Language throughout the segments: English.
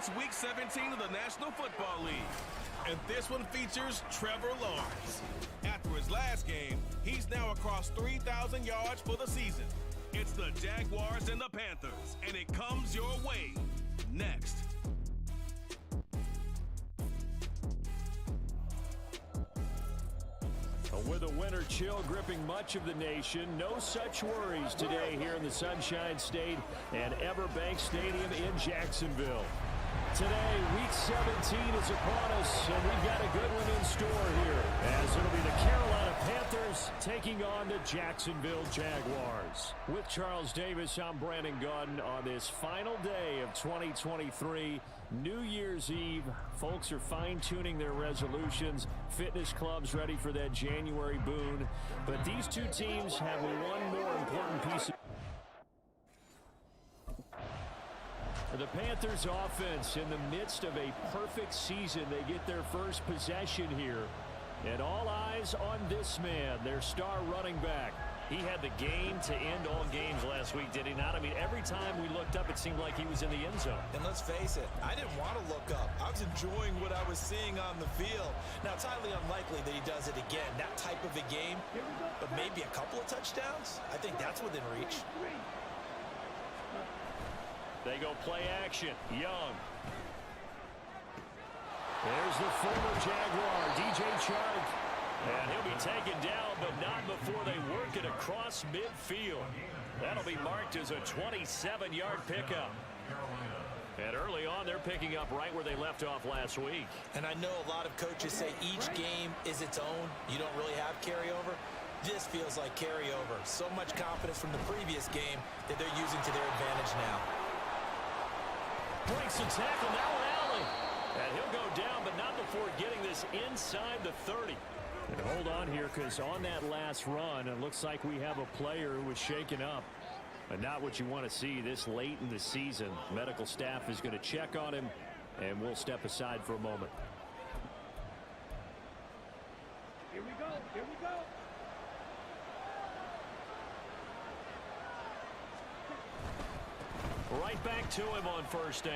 It's Week 17 of the National Football League, and this one features Trevor Lawrence. After his last game, he's now across 3,000 yards for the season. It's the Jaguars and the Panthers, and it comes your way next. With a winter chill gripping much of the nation, no such worries today here in the Sunshine State and Everbank Stadium in Jacksonville. Today, Week 17 is upon us, and we've got a good one in store here, as it'll be the Carolina Panthers taking on the Jacksonville Jaguars. With Charles Davis, I'm Brandon Gunn on this final day of 2023, New Year's Eve. Folks are fine-tuning their resolutions. Fitness clubs ready for that January boon. But these two teams have one more important piece of the Panthers offense in the midst of a perfect season. They get their first possession here. And all eyes on this man, their star running back. He had the game to end all games last week, did he not? I mean, every time we looked up, it seemed like he was in the end zone. And let's face it, I didn't want to look up. I was enjoying what I was seeing on the field. Now, it's highly unlikely that he does it again, that type of a game. But maybe a couple of touchdowns? I think that's within reach. They go play action. Young. There's the former Jaguar, DJ Chark. And he'll be taken down, but not before they work it across midfield. That'll be marked as a 27-yard pickup. And early on, they're picking up right where they left off last week. And I know a lot of coaches say each game is its own. You don't really have carryover. This feels like carryover. So much confidence from the previous game that they're using to their advantage now. Breaks a tackle, now Allen. And he'll go down, but not before getting this inside the 30. And hold on here, because on that last run, it looks like we have a player who was shaken up. But not what you want to see this late in the season. Medical staff is going to check on him, and we'll step aside for a moment. Here we go, here we go. Right back to him on first down.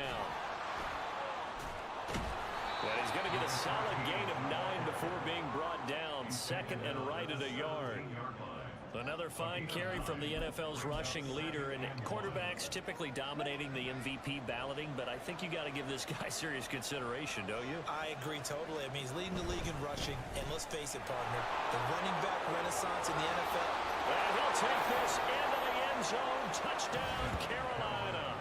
And he's going to get a solid gain of 9 before being brought down. Second and right at a yard. Another fine carry from the NFL's rushing leader. And quarterbacks typically dominating the MVP balloting, but I think you got to give this guy serious consideration, don't you? I agree totally. I mean, he's leading the league in rushing. And let's face it, partner, the running back renaissance in the NFL. And he'll take this into the end zone. Touchdown, Carolina.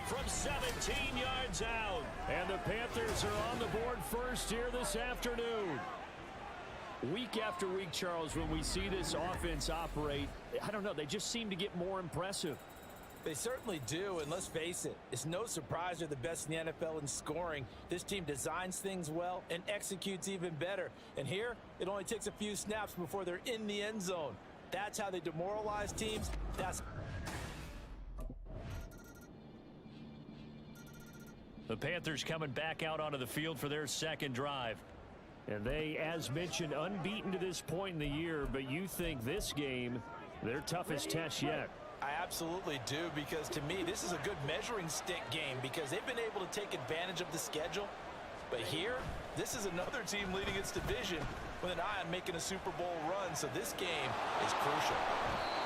From 17 yards out. And the Panthers are on the board first here this afternoon. Week after week, Charles, when we see this offense operate, I don't know, they just seem to get more impressive. They certainly do, and let's face it, it's no surprise they're the best in the NFL in scoring. This team designs things well and executes even better. And here, it only takes a few snaps before they're in the end zone. That's how they demoralize teams. The Panthers coming back out onto the field for their second drive. And they, as mentioned, unbeaten to this point in the year, but you think this game, their toughest test yet. I absolutely do, because to me, this is a good measuring stick game because they've been able to take advantage of the schedule. But here, this is another team leading its division with an eye on making a Super Bowl run, so this game is crucial.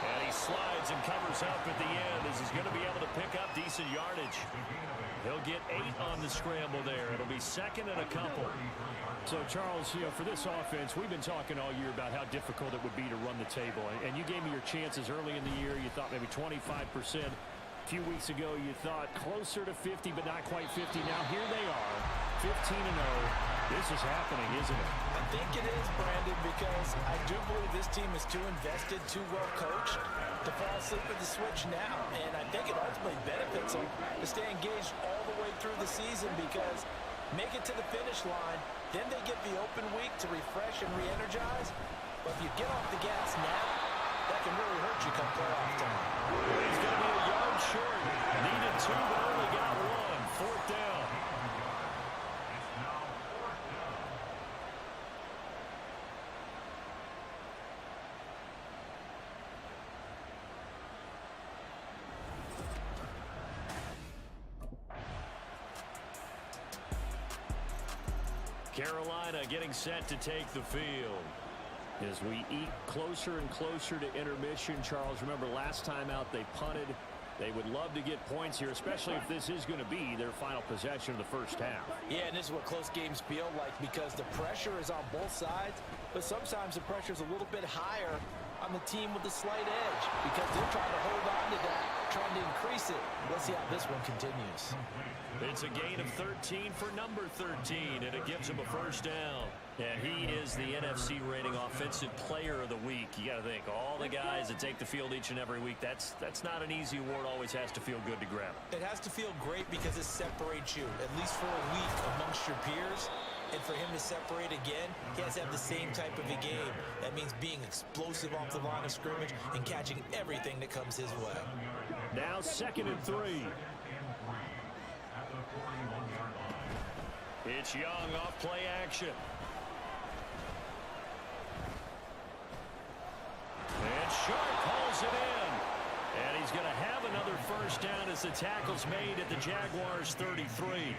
And he slides and covers up at the end as he's going to be able to pick up decent yardage. He'll get 8 on the scramble there. It'll be second and a couple. So, Charles, you know, for this offense, we've been talking all year about how difficult it would be to run the table. And you gave me your chances early in the year. You thought maybe 25%. A few weeks ago, you thought closer to 50, but not quite 50. Now, here they are, 15-0. This is happening, isn't it? I think it is, Brandon, because I do believe this team is too invested, too well coached to fall asleep at the switch now. And I think it ultimately benefits them to stay engaged all the way through the season because make it to the finish line, then they get the open week to refresh and re-energize. But if you get off the gas now, that can really hurt you come playoff time. He's going to be a yard short. Needed 2, but only got 1. Fourth down. Carolina getting set to take the field. As we eke closer and closer to intermission, Charles, remember last time out they punted. They would love to get points here, especially if this is going to be their final possession of the first half. Yeah, and this is what close games feel like because the pressure is on both sides, but sometimes the pressure is a little bit higher on the team with the slight edge because they're trying to hold on to that, trying to increase it. Let's see how this one continues. It's a gain of 13 for number 13, and it gives him a first down. And he is the NFC rating offensive player of the week. You got to think, all the guys that take the field each and every week, that's not an easy award. Always has to feel good to grab. It has to feel great because it separates you, at least for a week, amongst your peers. And for him to separate again, he has to have the same type of a game. That means being explosive off the line of scrimmage and catching everything that comes his way. Now 2nd and 3. It's Young off play action. And Sharp pulls it in. And he's going to have another first down as the tackle's made at the Jaguars 33.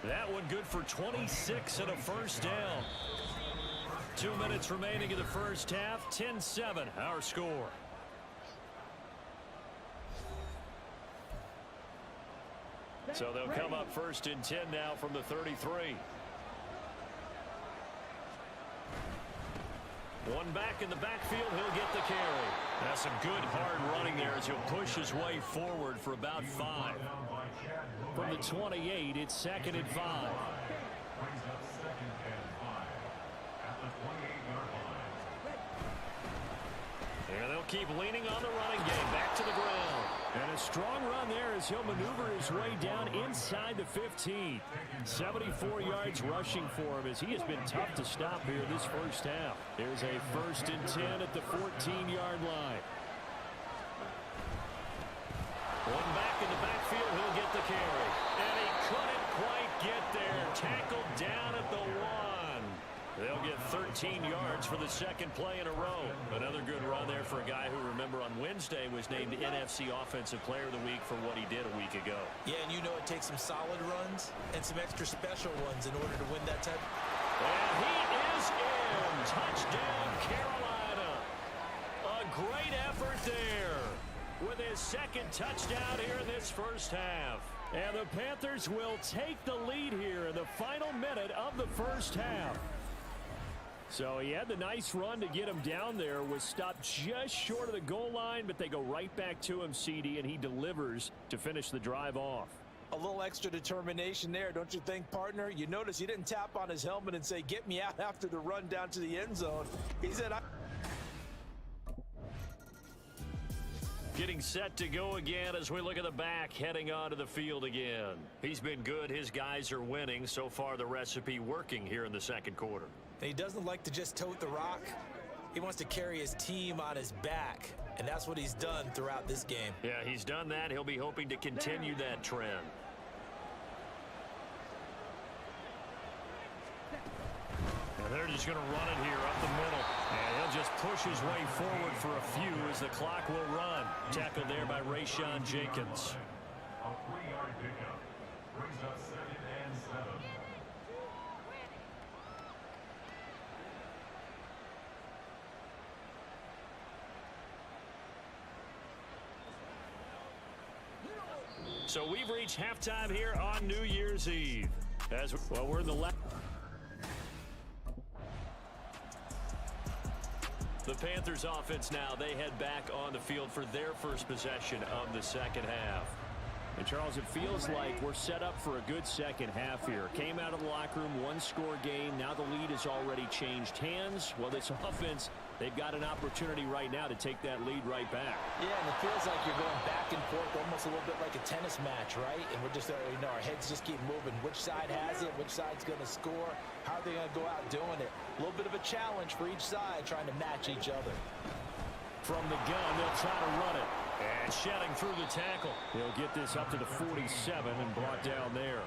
That one good for 26 and a first down. 2 minutes remaining in the first half. 10-7 our score. So they'll come up 1st and 10 now from the 33. One back in the backfield, he'll get the carry. That's some good hard running there as he'll push his way forward for about 5. From the 28, it's 2nd and 5. And they'll keep leaning on the running game. Back to the ground. And a strong run there as he'll maneuver his way down inside the 15. 74 yards rushing for him as he has been tough to stop here this first half. There's a 1st and 10 at the 14-yard line. One back in the backfield, he'll get the carry. And he couldn't quite get there. Tackled down at the 1. They'll get 13 yards for the 2nd play in a row. Another good run there for a guy who, remember, on Wednesday was named NFC Offensive Player of the Week for what he did a week ago. Yeah, and you know it takes some solid runs and some extra special ones in order to win that type. And he is in. Touchdown, Carolina. A great effort there with his 2nd touchdown here in this first half. And the Panthers will take the lead here in the final minute of the first half. So he had the nice run to get him down there, was stopped just short of the goal line, but they go right back to him, CD, and he delivers to finish the drive off. A little extra determination there, don't you think, partner? You notice he didn't tap on his helmet and say, get me out after the run down to the end zone. He said, Getting set to go again as we look at the back, heading onto the field again. He's been good. His guys are winning. So far, the recipe working here in the 2nd quarter. He doesn't like to just tote the rock. He wants to carry his team on his back, and that's what he's done throughout this game. Yeah, he's done that. He'll be hoping to continue that trend. And they're just going to run it here up the middle. And he'll just push his way forward for a few as the clock will run. Tackled there by Rayshon Jenkins. A 3-yard pickup brings up 2nd and 7. So we've reached halftime here on New Year's Eve. As well, we're in the last. The Panthers offense now, they head back on the field for their first possession of the 2nd half. And Charles, it feels like we're set up for a good 2nd half here. Came out of the locker room, 1-score game. Now the lead has already changed hands. Well, this offense, they've got an opportunity right now to take that lead right back. Yeah, and it feels like you're going back and forth, almost a little bit like a tennis match, right? And we're just, our heads just keep moving. Which side has it? Which side's going to score? How are they going to go out doing it? A little bit of a challenge for each side, trying to match each other. From the gun, they'll try to run it. And shedding through the tackle. He'll get this up to the 47 and brought down there.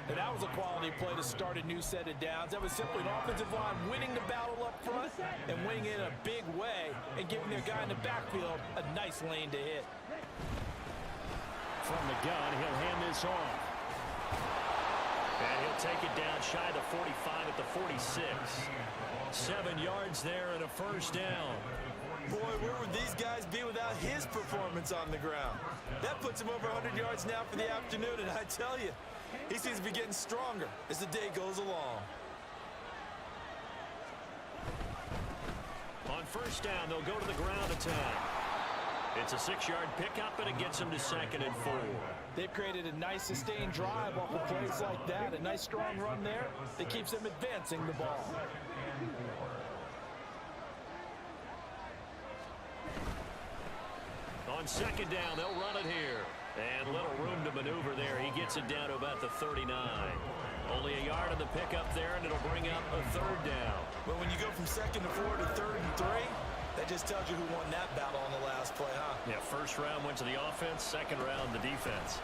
And that was a quality play to start a new set of downs. That was simply an offensive line winning the battle up front and winning it in a big way and giving their guy in the backfield a nice lane to hit. From the gun, he'll hand this off. And he'll take it down shy of the 45 46. 7 yards there and a first down. Boy, where would these guys be without his performance on the ground? That puts him over 100 yards now for the afternoon, and I tell you, he seems to be getting stronger as the day goes along. On first down, they'll go to the ground attack. It's a 6-yard pickup, and it gets them to 2nd and 4. They've created a nice sustained drive off of plays like that. A nice strong run there that keeps them advancing the ball. On 2nd down, they'll run it here. And little room to maneuver there. He gets it down to about the 39. Only a yard on the pickup there, and it'll bring up a 3rd down. But when you go from 2nd to 4 to 3rd and 3, that just tells you who won that battle on the last play, huh? Yeah, first round went to the offense, second round the defense.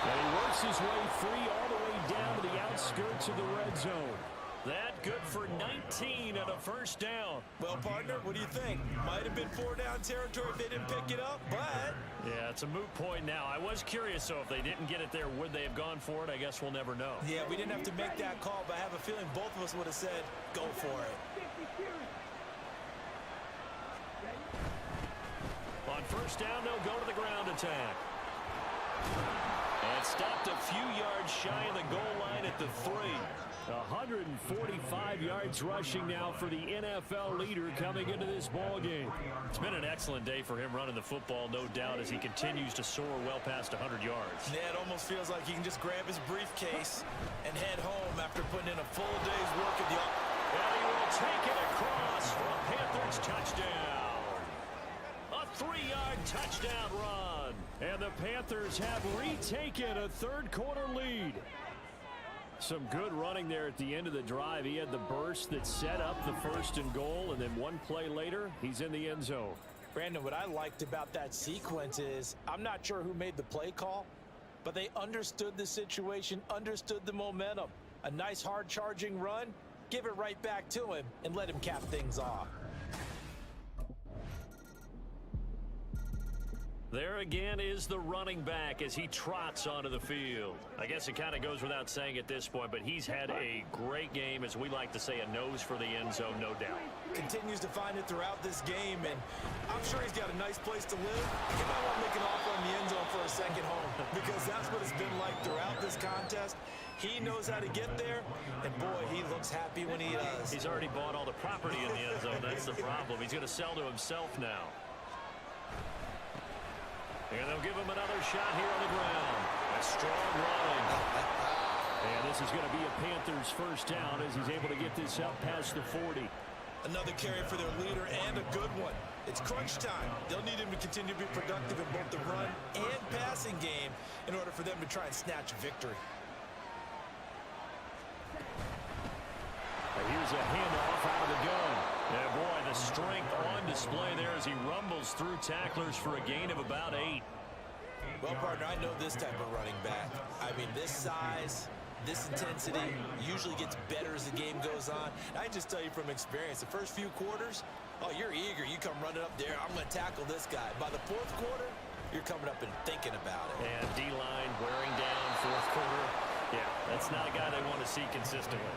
And he works his way free all the way down to the outskirts of the red zone. That good for 19 and a first down. Well, partner, what do you think? Might have been 4-down territory if they didn't pick it up, but... Yeah, it's a moot point now. I was curious, so if they didn't get it there, would they have gone for it? I guess we'll never know. Yeah, we didn't have to make that call, but I have a feeling both of us would have said, go for it. On first down, they'll go to the ground attack. And stopped a few yards shy of the goal line at the 3. 145 yards rushing now for the NFL leader coming into this ball game. It's been an excellent day for him running the football, no doubt, as he continues to soar well past 100 yards. Yeah, it almost feels like he can just grab his briefcase and head home after putting in a full day's work at the office. And he will take it across for a Panthers touchdown. A 3-yard touchdown run. And the Panthers have retaken a third-quarter lead. Some good running there at the end of the drive. He had the burst that set up the 1st and goal, and then one play later, he's in the end zone. Brandon, what I liked about that sequence is I'm not sure who made the play call, but they understood the situation, understood the momentum. A nice hard-charging run, give it right back to him, and let him cap things off. There again is the running back as he trots onto the field. I guess it kind of goes without saying at this point, but he's had a great game, as we like to say, a nose for the end zone, no doubt. Continues to find it throughout this game, and I'm sure he's got a nice place to live. He might want to make an offer on the end zone for a second home, because that's what it's been like throughout this contest. He knows how to get there, and boy, he looks happy when he does. He's already bought all the property in the end zone. That's the problem. He's going to sell to himself now. And they'll give him another shot here on the ground. A strong running. And this is going to be a Panthers first down as he's able to get this up past the 40. Another carry for their leader, and a good one. It's crunch time. They'll need him to continue to be productive in both the run and passing game in order for them to try and snatch a victory. Here's a handoff out of the gun. And boy, the strength on display there as he rumbles through tacklers for a gain of about 8. Well, partner, I know this type of running back. I mean, this size, this intensity usually gets better as the game goes on. I just tell you from experience, the first few quarters, oh, you're eager. You come running up there. I'm going to tackle this guy. By the 4th quarter, you're coming up and thinking about it. And D-line wearing down 4th quarter. Yeah, that's not a guy they want to see consistently.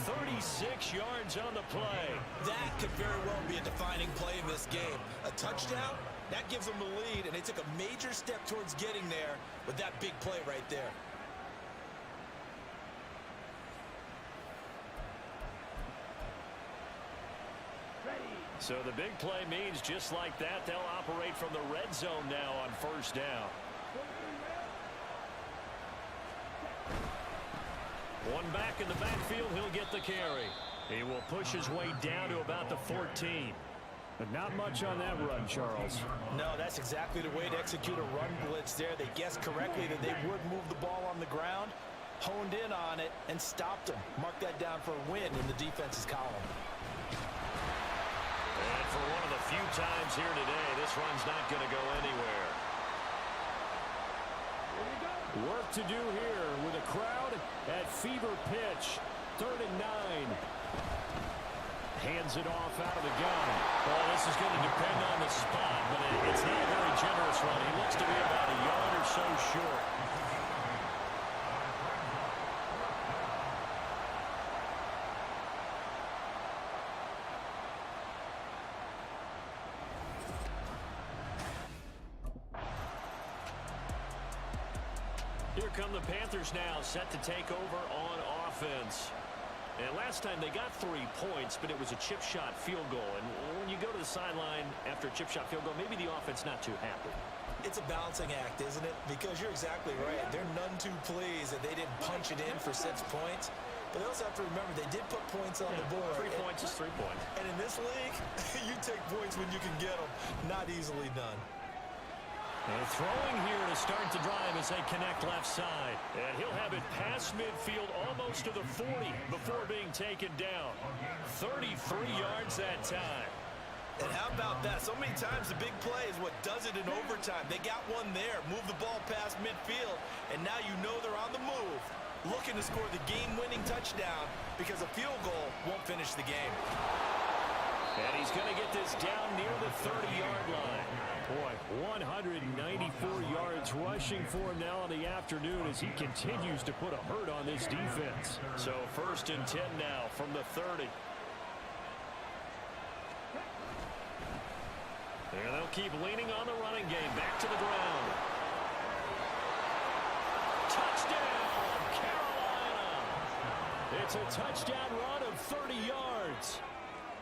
36 yards on the play. That could very well be a defining play in this game. A touchdown, that gives them the lead, and they took a major step towards getting there with that big play right there. So the big play means just like that, they'll operate from the red zone now on first down. One back in the backfield, he'll get the carry. He will push his way down to about the 14. But not much on that run, Charles. No, that's exactly the way to execute a run blitz there. They guessed correctly that they would move the ball on the ground, honed in on it, and stopped him. Mark that down for a win in the defense's column. And for one of the few times here today, this run's not going to go anywhere. Work to do here with a crowd at fever pitch. 3rd and 9. Hands it off out of the gun. Well, this is going to depend on the spot, but it's not a very generous run. He looks to be about a yard or so short. come the Panthers now, set to take over on offense. And last time they got 3 points, but it was a chip shot field goal. And when you go to the sideline after a chip shot field goal, maybe the offense not too happy. It's a balancing act, isn't it? Because you're exactly right. They're none too pleased that they didn't punch it in for 6 points. But they also have to remember they did put points on the board. 3 points is 3 points. And in this league, you take points when you can get them. Not easily done. And throwing here to start the drive as they connect left side. And he'll have it past midfield almost to the 40 before being taken down. 33 yards that time. And how about that? So many times the big play is what does it in overtime. They got one there, move the ball past midfield, and now you know they're on the move, looking to score the game-winning touchdown because a field goal won't finish the game. And he's going to get this down near the 30-yard line. Boy, 194 yards rushing for him now in the afternoon as he continues to put a hurt on this defense. So 1st and 10 now from the 30. And they'll keep leaning on the running game. Back to the ground. Touchdown, Carolina! It's a touchdown run of 30 yards.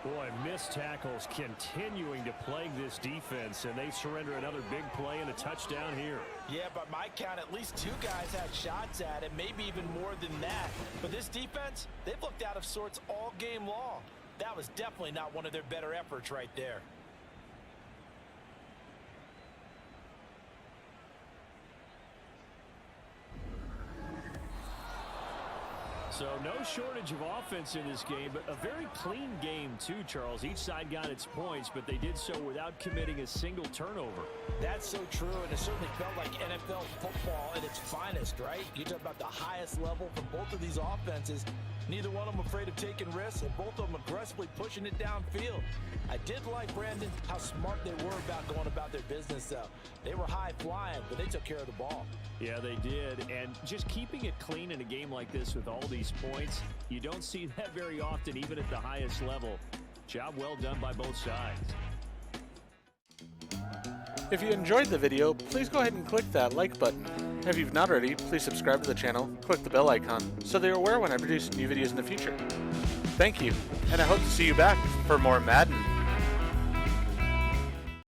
Boy, missed tackles continuing to plague this defense, and they surrender another big play and a touchdown here. Yeah, by my count, at least 2 guys had shots at it, maybe even more than that. But this defense, they've looked out of sorts all game long. That was definitely not one of their better efforts right there. So no shortage of offense in this game, but a very clean game too, Charles. Each side got its points, but they did so without committing a single turnover. That's so true, and it certainly felt like NFL football at its finest, right? You talk about the highest level from both of these offenses. Neither one of them afraid of taking risks, and both of them aggressively pushing it downfield. I did like, Brandon, how smart they were about going about their business, though. They were high-flying, but they took care of the ball. Yeah, they did, and just keeping it clean in a game like this with all these points, you don't see that very often, even at the highest level. Job well done by both sides. If you enjoyed the video, please go ahead and click that like button. If you've not already, please subscribe to the channel, click the bell icon, so that you're aware when I produce new videos in the future. Thank you, and I hope to see you back for more Madden.